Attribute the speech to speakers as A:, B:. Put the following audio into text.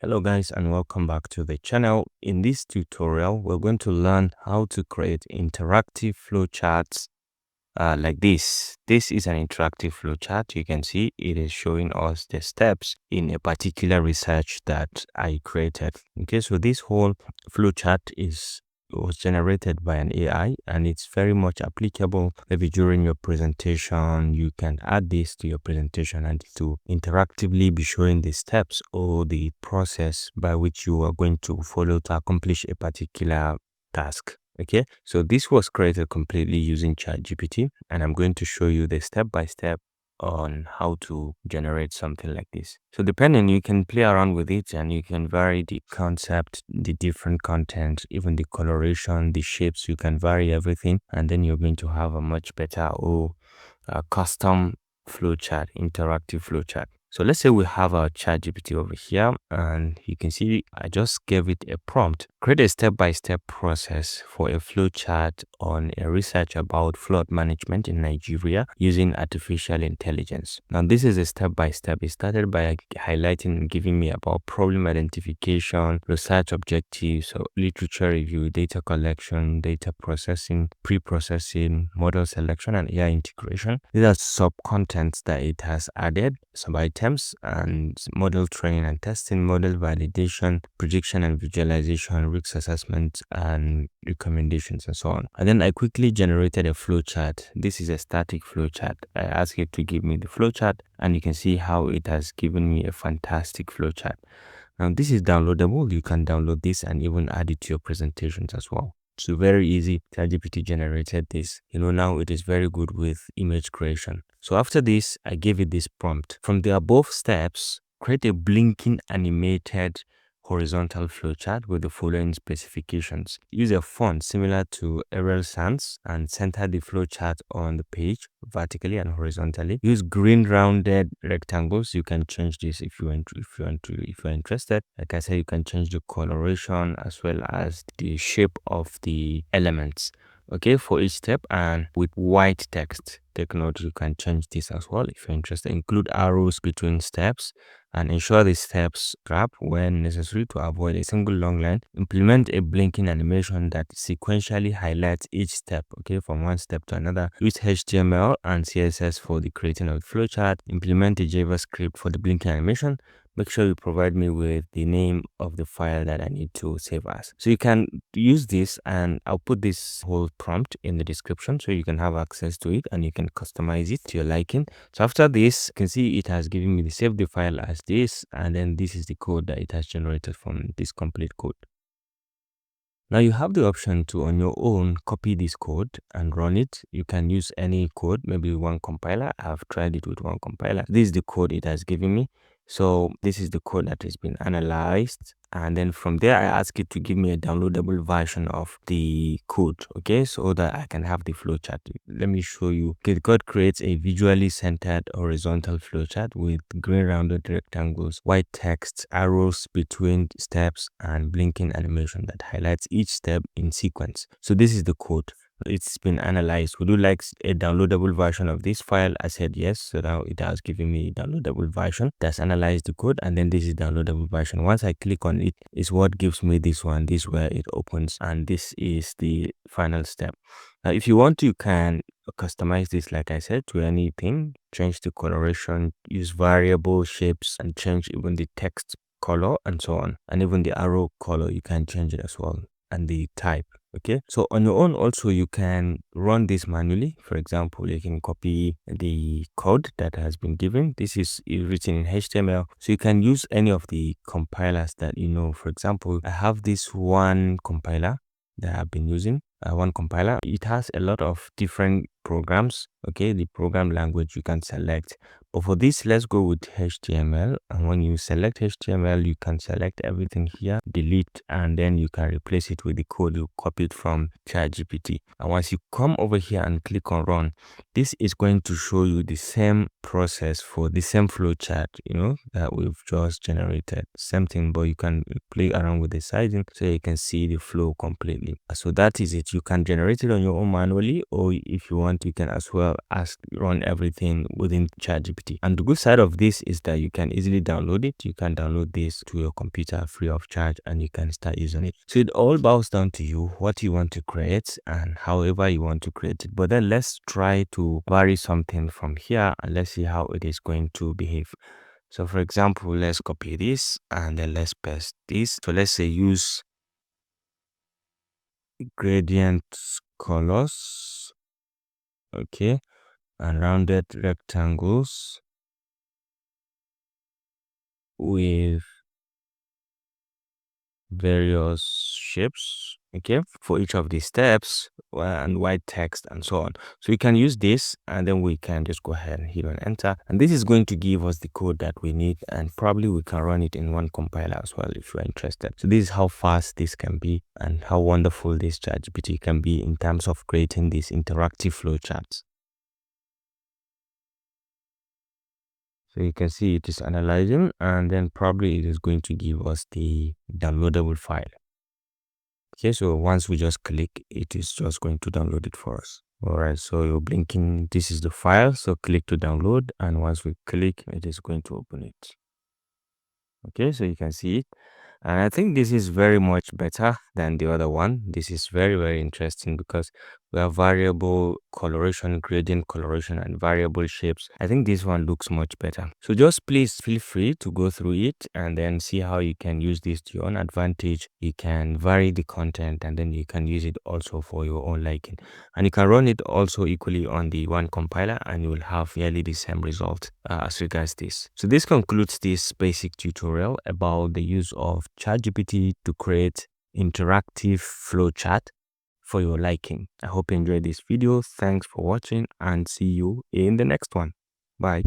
A: Hello guys, and welcome back to the channel. In this tutorial, we're going to learn how to create interactive flowcharts like this. This is an interactive flowchart. You can see it is showing us the steps in a particular research that I created. Okay, so this whole flowchart was generated by an AI, and it's very much applicable. Maybe during your presentation, you can add this to your presentation and to interactively be showing the steps or the process by which you are going to follow to accomplish a particular task. Okay, so this was created completely using ChatGPT, and I'm going to show you the step-by-step on how to generate something like this. So depending, you can play around with it and you can vary the concept, the different content, even the coloration, the shapes. You can vary everything, and then you're going to have a much better custom flowchart, interactive flowchart. So let's say we have our ChatGPT over here, and you can see I just gave it a prompt. Create a step-by-step process for a flowchart on a research about flood management in Nigeria using artificial intelligence. Now, this is a step-by-step. It started by highlighting and giving me about problem identification, research objectives, so literature review, data collection, data processing, pre-processing, model selection, and AI integration. These are sub-contents that it has added, sub-items, and model training and testing, model validation, prediction and visualization, risk assessment, and recommendations, and so on. And then I quickly generated a flowchart. This is a static flowchart. I asked it to give me the flowchart, and you can see how it has given me a fantastic flowchart. Now, this is downloadable. You can download this and even add it to your presentations as well. So very easy. ChatGPT generated this. Now it is very good with image creation. So after this, I gave it this prompt. From the above steps, create a blinking animated horizontal flowchart with the following specifications. Use a font similar to Arial Sans and center the flowchart on the page vertically and horizontally. Use green rounded rectangles. You can change this if you're interested. Like I said, you can change the coloration as well as the shape of the elements. Okay, for each step, and with white text. Take note, you can change this as well if you're interested. Include arrows between steps and ensure the steps wrap when necessary to avoid a single long line. Implement a blinking animation that sequentially highlights each step, okay, from one step to another. Use HTML and CSS for the creating of the flowchart. Implement a JavaScript for the blinking animation. Make sure you provide me with the name of the file that I need to save as. So you can use this, and I'll put this whole prompt in the description so you can have access to it and you can customize it to your liking. So after this, you can see it has given me the save the file as this, and then this is the code that it has generated from this complete code. Now you have the option to, on your own, copy this code and run it. You can use any code, maybe one compiler. I've tried it with one compiler. This is the code it has given me. So this is the code that has been analyzed, and then from there I ask it to give me a downloadable version of the code, okay, so that I can have the flowchart. Let me show you. Okay, the code creates a visually centered horizontal flowchart with green rounded rectangles, white text, arrows between steps, and blinking animation that highlights each step in sequence. So this is the code. It's been analyzed. Would you like a downloadable version of this file? I said yes, so now it has given me a downloadable version that's analyzed the code, and then this is downloadable version. Once I click on it, is what gives me this one. This where it opens, and this is the final step. Now if you want to, you can customize this, like I said, to anything. Change the coloration, use variable shapes, and change even the text color and so on, and even the arrow color you can change it as well, and the type. Okay, so on your own also you can run this manually. For example, you can copy the code that has been given. This is written in HTML, so you can use any of the compilers that you know. For example, I have this one compiler that I've been using. One compiler, it has a lot of different programs. Okay, the program language you can select, but for this, let's go with HTML. And when you select HTML, you can select everything here, delete, and then you can replace it with the code you copied from ChatGPT. And once you come over here and click on run, this is going to show you the same process for the same flowchart, that we've just generated. Same thing, but you can play around with the sizing so you can see the flow completely. So that is it. You can generate it on your own manually, or if you want, you can as well run everything within ChatGPT safety. And the good side of this is that you can easily download it. You can download this to your computer free of charge and you can start using it. So it all boils down to you, what you want to create and however you want to create it. But then let's try to vary something from here and let's see how it is going to behave. So for example, let's copy this and then let's paste this. So let's say use gradient colors, okay, and rounded rectangles with various shapes, okay, for each of these steps, and white text and so on. So we can use this and then we can just go ahead and hit on enter, and this is going to give us the code that we need, and probably we can run it in one compiler as well if you're interested. So this is how fast this can be and how wonderful this ChatGPT can be in terms of creating these interactive flowcharts. So you can see it is analyzing and then probably it is going to give us the downloadable file. Okay, so once we just click, it is just going to download it for us. All right, so you're blinking, this is the file. So click to download, and once we click, it is going to open it. Okay, so you can see it. And I think this is very much better than the other one. This is very, very interesting because we have variable coloration, gradient coloration, and variable shapes. I think this one looks much better. So just please feel free to go through it and then see how you can use this to your own advantage. You can vary the content and then you can use it also for your own liking. And you can run it also equally on the one compiler and you will have nearly the same result as regards this. So this concludes this basic tutorial about the use of ChatGPT to create interactive flowchart for your liking. I hope you enjoyed this video. Thanks for watching and see you in the next one. Bye.